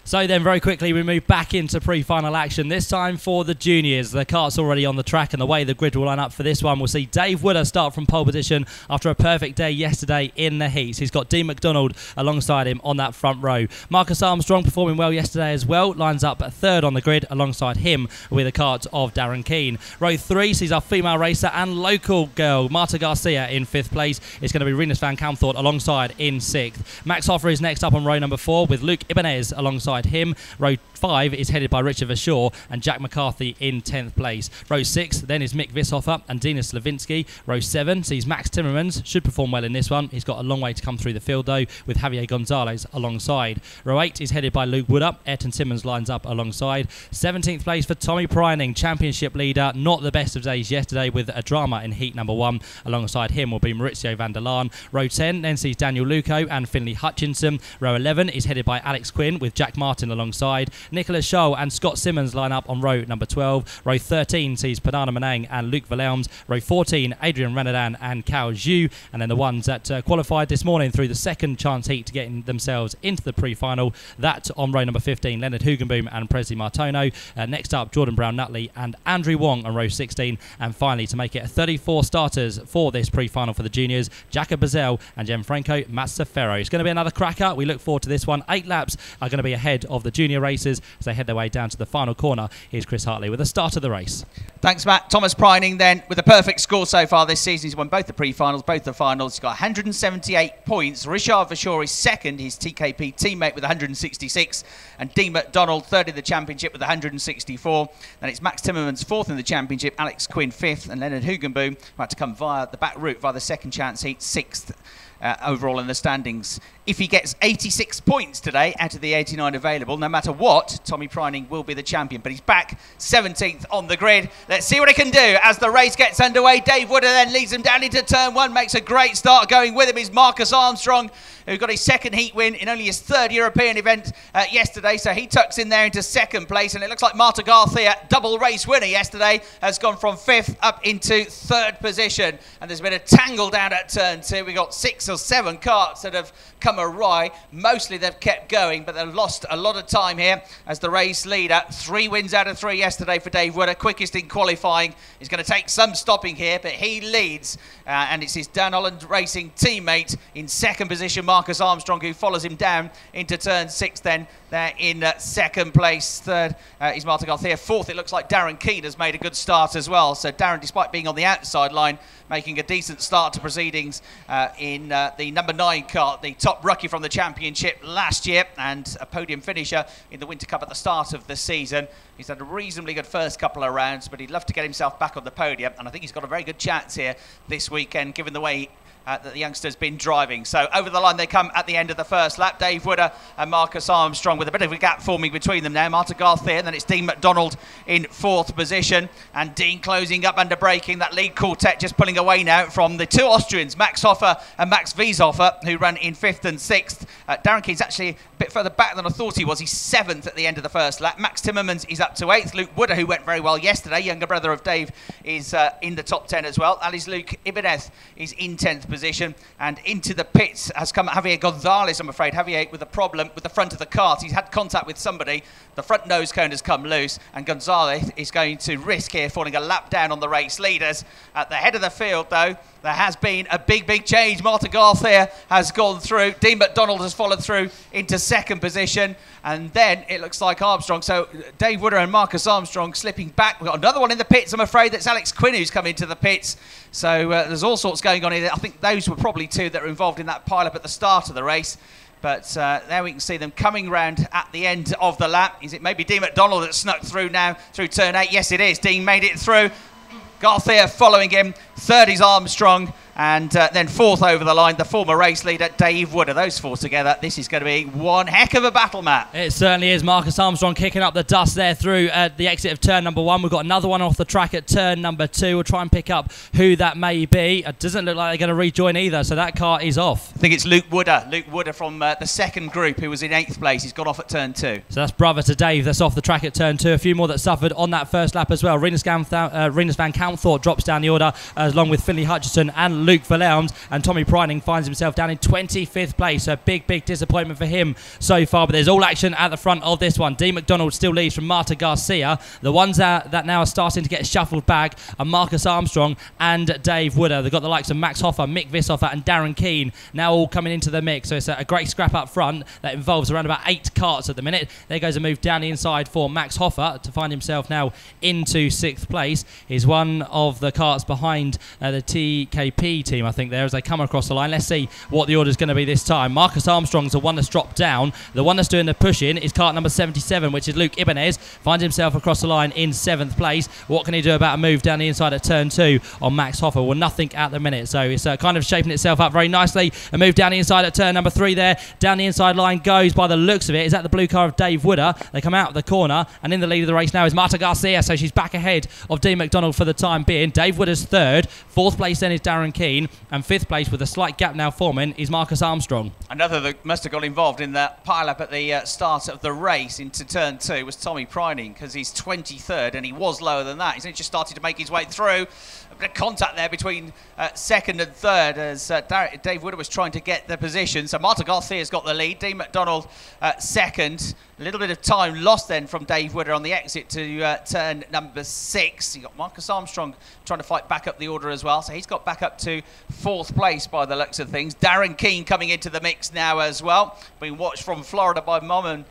So then very quickly we move back into pre-final action, this time for the juniors. The cart's already on the track, and the way the grid will line up for this one, we'll see Dave Wooder start from pole position after a perfect day yesterday in the heats. He's got Dean McDonald alongside him on that front row. Marcus Armstrong performing well yesterday as well, lines up third on the grid alongside him with a cart of Darren Keane. Row 3 sees our female racer and local girl Marta Garcia in 5th place. It's going to be Renus van Kamthort alongside in 6th. Max Hoffer is next up on row number 4 with Luke Ibanez alongside him. Row 5 is headed by Richard Verschaw and Jack McCarthy in 10th place. Row 6 then is Mick Vishoffer and Dina Slavinsky. Row 7 sees Max Timmermans, should perform well in this one. He's got a long way to come through the field though, with Javier Gonzalez alongside. Row 8 is headed by Luke Wooder. Ayrton Simmons lines up alongside. 17th place for Tommy Pryning, championship leader. Not the best of days yesterday with a drama in heat number 1. Alongside him will be Maurizio van der Laan. Row 10 then sees Daniel Luco and Finley Hutchinson. Row 11 is headed by Alex Quinn with Jack Martin alongside. Nicholas Scholl and Scott Simmons line up on row number 12. Row 13 sees Panana Manang and Luke Valelms. Row 14, Adrian Renadan and Cao Zhu. And then the ones that qualified this morning through the second chance heat to get themselves into the pre-final. That on row number 15, Leonard Hugenboom and Presley Martono. Next up, Jordan Brown-Nutley and Andrew Wong on row 16. And finally, to make it 34 starters for this pre-final for the juniors, Jacob Bazell and Gianfranco Mazzaferro. It's going to be another cracker. We look forward to this one. 8 laps are going to be ahead of the junior racers as they head their way down to the final corner. Here's Chris Hartley with the start of the race. Thanks, Matt. Thomas Pryning then with a perfect score so far this season. He's won both the pre-finals, both the finals. He's got 178 points. Richard Verschaw is second, his TKP teammate with 166. And Dean McDonald third in the championship with 164. Then it's Max Timmermans fourth in the championship, Alex Quinn fifth, and Leonard Hugenboom, who had to come via the back route via the second chance heat, sixth. Overall in the standings. If he gets 86 points today out of the 89 available, no matter what, Tommy Pryning will be the champion. But he's back 17th on the grid. Let's see what he can do as the race gets underway. Dave Wooder then leads him down into turn 1, makes a great start. Going with him is Marcus Armstrong, who got his second heat win in only his third European event yesterday. So he tucks in there into second place. And it looks like Marta Garcia, double race winner yesterday, has gone from 5th up into 3rd position. And there's been a tangle down at turn 2. We got 6 or 7 carts that have come awry. Mostly they've kept going, but they've lost a lot of time here as the race leader. 3 wins out of 3 yesterday for Dave Wooder, quickest in qualifying. He's going to take some stopping here, but he leads. And it's his Dan Holland Racing teammate in second position, Marcus Armstrong, who follows him down into turn 6 then. They're in second place. Third is Marta Garcia. Fourth, it looks like Darren Keane has made a good start as well. So Darren, despite being on the outside line, making a decent start to proceedings in the number 9 cart, the top rookie from the championship last year and a podium finisher in the Winter Cup at the start of the season. He's had a reasonably good first couple of rounds, but he'd love to get himself back on the podium, and I think he's got a very good chance here this weekend, given the way that the youngster's been driving. So over the line they come at the end of the first lap. Dave Wooder and Marcus Armstrong with a bit of a gap forming between them now. Marta Garcia, and then it's Dean McDonald in 4th position. And Dean closing up under braking. That lead quartet just pulling away now from the 2 Austrians, Max Hoffer and Max Wieshoffer, who run in 5th and 6th. Darren Keane's actually a bit further back than I thought he was. He's 7th at the end of the first lap. Max Timmermans is up to 8th. Luke Wooder, who went very well yesterday, younger brother of Dave, is in the top 10 as well. Ali's Luke Ibanez is in 10th position. And into the pits has come Javier Gonzalez, I'm afraid. Javier with a problem with the front of the cart. He's had contact with somebody. The front nose cone has come loose, and Gonzalez is going to risk here falling a lap down on the race leaders. At the head of the field, though, there has been a big change. Marta Garcia has gone through. Dean McDonald has followed through into 2nd position. And then it looks like Armstrong. So Dave Wooder and Marcus Armstrong slipping back. We've got another one in the pits, I'm afraid. That's Alex Quinn who's come into the pits. So there's all sorts going on here. I think those were probably 2 that were involved in that pile-up at the start of the race. But there we can see them coming round at the end of the lap. Is it maybe Dean McDonald that snuck through now through turn 8? Yes, it is. Dean made it through. Garcia following him. 3rd is Armstrong. And then 4th over the line, the former race leader, Dave Wooder. Those 4 together, this is going to be one heck of a battle, Matt. It certainly is. Marcus Armstrong kicking up the dust there through the exit of turn number 1. We've got another one off the track at turn number 2. We'll try and pick up who that may be. It doesn't look like they're going to rejoin either, so that car is off. I think it's Luke Wooder. Luke Wooder from the second group, who was in 8th place. He's got off at turn 2. So that's brother to Dave. That's off the track at turn 2. A few more that suffered on that first lap as well. Renus van Kamthort drops down the order, along with Finley Hutchinson and Luke Verlaumt, and Tommy Pryning finds himself down in 25th place. So a big disappointment for him so far, but there's all action at the front of this one. Dean McDonald still leads from Marta Garcia. The ones that now are starting to get shuffled back are Marcus Armstrong and Dave Wooder. They've got the likes of Max Hoffer, Mick Vishofer and Darren Keane now all coming into the mix. So it's a great scrap up front that involves around about 8 carts at the minute. There goes a move down the inside for Max Hoffer to find himself now into 6th place. He's one of the carts behind the TKP team, I think, there as they come across the line. Let's see what the order's going to be this time. Marcus Armstrong's the one that's dropped down. The one that's doing the push-in is cart number 77, which is Luke Ibanez. Finds himself across the line in 7th place. What can he do about a move down the inside at turn 2 on Max Hoffer? Well, nothing at the minute. So it's kind of shaping itself up very nicely. A move down the inside at turn number 3 there. Down the inside line goes, by the looks of it, is that the blue car of Dave Wooder. They come out of the corner, and in the lead of the race now is Marta Garcia. So she's back ahead of Dean McDonald for the time being. Dave Wooder's 3rd. 4th place then is Darren Keane. And 5th place, with a slight gap now forming, is Marcus Armstrong. Another that must have got involved in that pile-up at the start of the race into turn 2 was Tommy Pryning, because he's 23rd and he was lower than that. He's just started to make his way through. A bit of contact there between 2nd and 3rd as Dave Wooder was trying to get the position. So Marta Garcia's got the lead. Dean McDonald 2nd. A little bit of time lost then from Dave Wooder on the exit to turn number 6. You got Marcus Armstrong trying to fight back up the order as well. So he's got back up to 4th place by the looks of things. Darren Keane coming into the mix now as well. Being watched from Florida by Mum and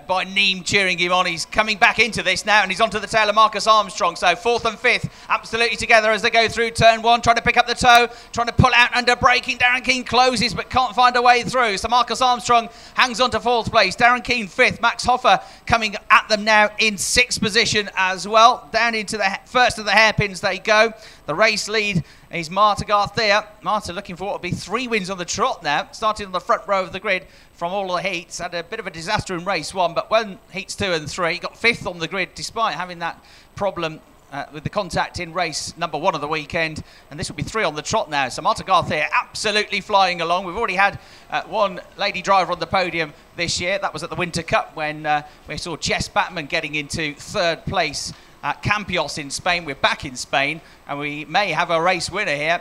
by Neem cheering him on. He's coming back into this now, and he's onto the tail of Marcus Armstrong. So 4th and 5th absolutely together as they go through turn 1, trying to pick up the toe, trying to pull out under braking. Darren Keane closes but can't find a way through. So Marcus Armstrong hangs on to 4th place. Darren Keane 5th. Max Hoffer coming at them now in 6th position as well. Down into the first of the hairpins they go. The race lead is Marta Garcia. Marta looking for what will be 3 wins on the trot now, starting on the front row of the grid from all of the heats. Had a bit of a disaster in race 1, but won heats 2 and 3. Got 5th on the grid despite having that problem with the contact in race number 1 of the weekend, and this will be 3 on the trot now. So Marta Garcia absolutely flying along. We've already had one lady driver on the podium this year. That was at the Winter Cup when we saw Jess Batman getting into 3rd place at Campios in Spain. We're back in Spain, and we may have a race winner here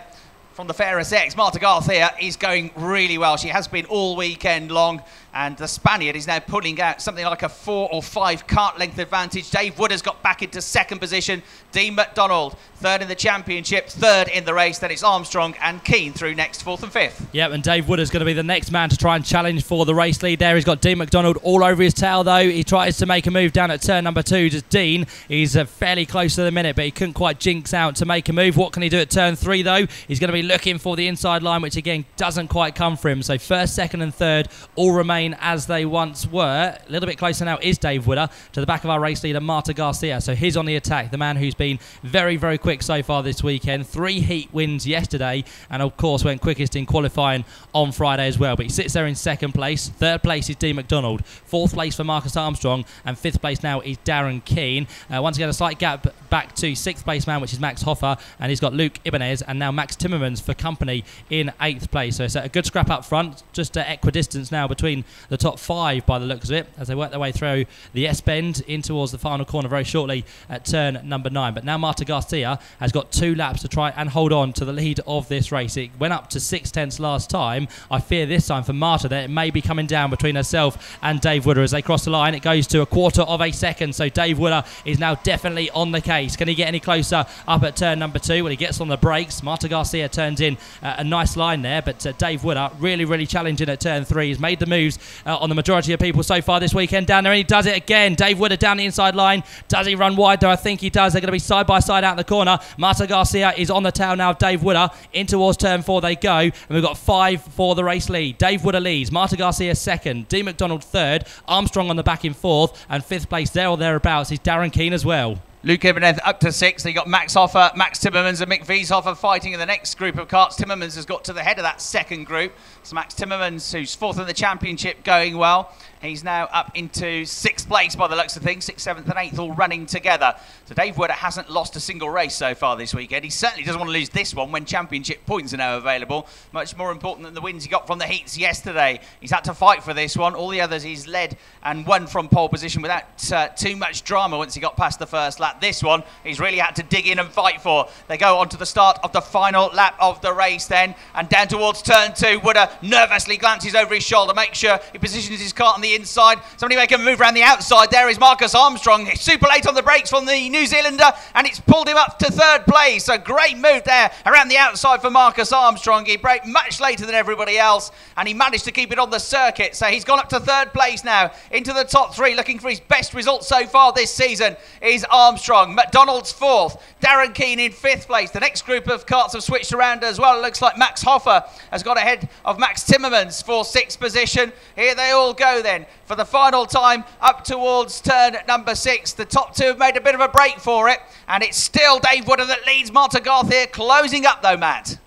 from the Ferris X. Marta Garcia is going really well. She has been all weekend long, and the Spaniard is now pulling out something like a 4 or 5 cart length advantage. Dave Wooder's got back into 2nd position. Dean McDonald 3rd in the championship, 3rd in the race. Then it's Armstrong and Keane through next, 4th and 5th. Yep, and Dave Wooder's going to be the next man to try and challenge for the race lead there. He's got Dean McDonald all over his tail though. He tries to make a move down at turn number 2 to Dean. He's fairly close to the minute, but he couldn't quite jinx out to make a move. What can he do at turn 3 though? He's going to be looking for the inside line, which again doesn't quite come for him. So 1st, 2nd and 3rd all remain as they once were. A little bit closer now is Dave Wooder to the back of our race leader Marta Garcia. So he's on the attack, the man who's been very quick so far this weekend. 3 heat wins yesterday, and of course went quickest in qualifying on Friday as well. But he sits there in 2nd place. 3rd place is Dean McDonald. 4th place for Marcus Armstrong, and 5th place now is Darren Keane. Once again, a slight gap back to 6th place man, which is Max Hoffer, and he's got Luke Ibanez and now Max Timmermans for company in 8th place. So it's a good scrap up front, just equidistance now between the top 5 by the looks of it, as they work their way through the S-bend in towards the final corner very shortly at turn number 9. But now Marta Garcia has got 2 laps to try and hold on to the lead of this race. It went up to 6/10 last time. I fear this time for Marta that it may be coming down between herself and Dave Wooder as they cross the line. It goes to 1/4 of a second, so Dave Wooder is now definitely on the case. Can he get any closer up at turn number 2? When he gets on the brakes, Marta Garcia turns in a nice line there, but Dave Wooder really challenging at turn 3. He's made the moves on the majority of people so far this weekend down there, and he does it again. Dave Wooder down the inside line. Does he run wide though? I think he does. They're going to be side by side out the corner. Marta Garcia is on the tail now of Dave Wooder. In towards turn 4 they go, and we've got 5 for the race lead. Dave Wooder leads, Marta Garcia 2nd, Dean McDonald 3rd, Armstrong on the back in 4th, and 5th place there or thereabouts is Darren Keane as well. Luke Ibanez up to 6th. They got Max Hoffer, Max Timmermans and Mick Vishofer fighting in the next group of carts. Timmermans has got to the head of that 2nd group. So Max Timmermans, who's 4th in the championship, going well. He's now up into 6th place by the looks of things. 6th, 7th and 8th all running together. So Dave Wooder hasn't lost a single race so far this weekend. He certainly doesn't want to lose this one when championship points are now available. Much more important than the wins he got from the heats yesterday. He's had to fight for this one. All the others he's led and won from pole position without too much drama once he got past the first lap. that this one he's really had to dig in and fight for. They go on to the start of the final lap of the race then, and down towards turn 2, Wooder nervously glances over his shoulder, makes sure he positions his car on the inside. Somebody make a move around the outside. There is Marcus Armstrong, he's super late on the brakes from the New Zealander, and it's pulled him up to 3rd place. So great move there around the outside for Marcus Armstrong. He braked much later than everybody else, and he managed to keep it on the circuit. So he's gone up to 3rd place now, into the top 3, looking for his best result so far this season is Armstrong. McDonald's 4th, Darren Keane in 5th place. The next group of karts have switched around as well. It looks like Max Hoffer has got ahead of Max Timmermans for 6th position. Here they all go then for the final time up towards turn number 6. The top 2 have made a bit of a break for it, and it's still Dave Wooder that leads. Marta Garth here closing up though, Matt.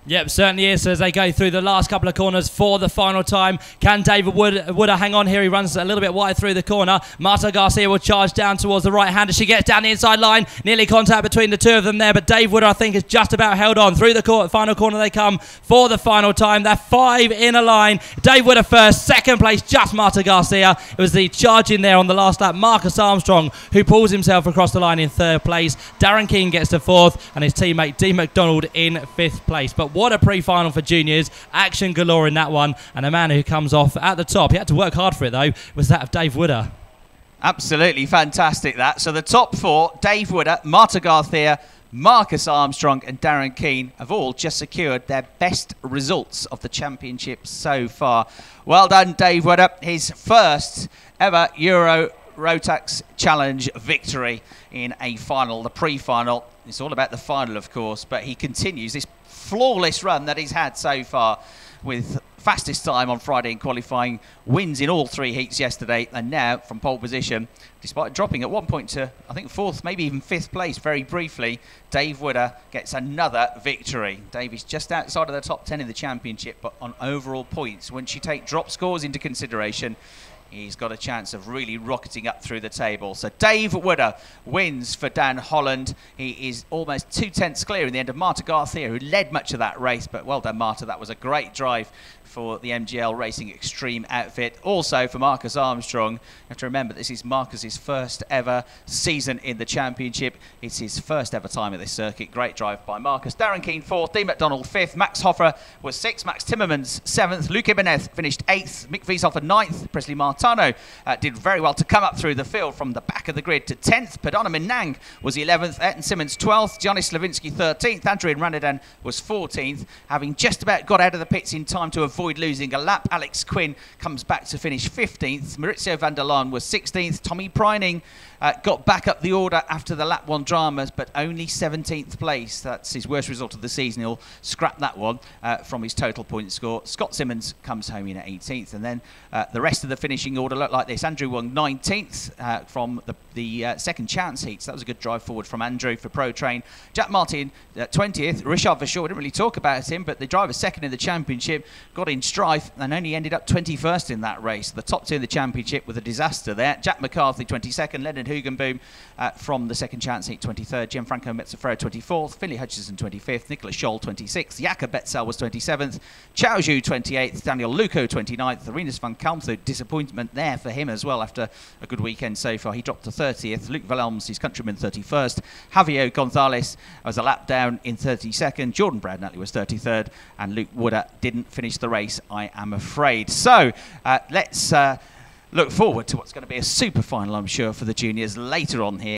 Yep, certainly is as they go through the last couple of corners for the final time. Can David Wooder hang on here? He runs a little bit wide through the corner. Marta Garcia will charge down towards the right hand as she gets down the inside line. Nearly contact between the 2 of them there, but Dave Wooder, I think, has just about held on. Through the final corner they come for the final time. They're 5 in a line. Dave Wooder first, 2nd place, just Marta Garcia. It was the charge in there on the last lap. Marcus Armstrong, who pulls himself across the line in 3rd place. Darren Keane gets to 4th, and his teammate Dean McDonald in 5th place. But what a pre-final for juniors. Action galore in that one. And a man who comes off at the top, he had to work hard for it though, was that of Dave Wooder. Absolutely fantastic that. So the top 4, Dave Wooder, Marta Garcia, Marcus Armstrong and Darren Keane have all just secured their best results of the championship so far. Well done, Dave Wooder. His first ever Euro Rotax Challenge victory in a final, the pre-final. It's all about the final, of course, but he continues this flawless run that he's had so far, with fastest time on Friday in qualifying, wins in all 3 heats yesterday, and now from pole position, despite dropping at one point to, I think, 4th, maybe even 5th place very briefly, Dave Wooder gets another victory. Dave is just outside of the top 10 in the championship, but on overall points, once you take drop scores into consideration, he's got a chance of really rocketing up through the table. So Dave Wooder wins for Dan Holland. He is almost 2/10 clear in the end of Marta Garcia, who led much of that race. But well done, Marta. That was a great drive for the MGL Racing Extreme outfit. Also for Marcus Armstrong. You have to remember, this is Marcus's first ever season in the championship. It's his first ever time at this circuit. Great drive by Marcus. Darren Keane 4th, Dean McDonald 5th, Max Hoffer was 6th, Max Timmermans 7th, Luke Ibanez finished 8th, Mick Wieshofer 9th, Presley Martano did very well to come up through the field from the back of the grid to 10th. Padonna Minang was 11th, Ayrton Simmons 12th, Gianni Slavinsky 13th, Adrian Ranadan was 14th, having just about got out of the pits in time to avoid losing a lap. Alex Quinn comes back to finish 15th. Maurizio van der Laan was 16th. Tommy Preining got back up the order after the lap 1 dramas, but only 17th place. That's his worst result of the season. He'll scrap that one from his total point score. Scott Simmons comes home in at 18th, and then the rest of the finishing order looked like this. Andrew Wong 19th from the second chance heats. That was a good drive forward from Andrew for Pro Train. Jack Martin 20th. Richard Verschoor, we didn't really talk about him, but the driver second in the championship got in strife and only ended up 21st in that race. The top 2 in the championship with a disaster there. Jack McCarthy 22nd, Leonard Hugenboom from the second chance heat 23rd, Gianfranco Mezzafero 24th, Finley Hutchison 25th, Nicholas Scholl 26th, Jakob Betzel was 27th, Chao Zhu 28th, Daniel Luco 29th, Arenas van Kalmthout, disappointment there for him as well after a good weekend so far. He dropped to 30th, Luke Valelms, his countryman, 31st, Javier Gonzalez was a lap down in 32nd, Jordan Bradnatly was 33rd, and Luke Wooder didn't finish the race, I am afraid. So let's look forward to what's going to be a super final, I'm sure, for the juniors later on here.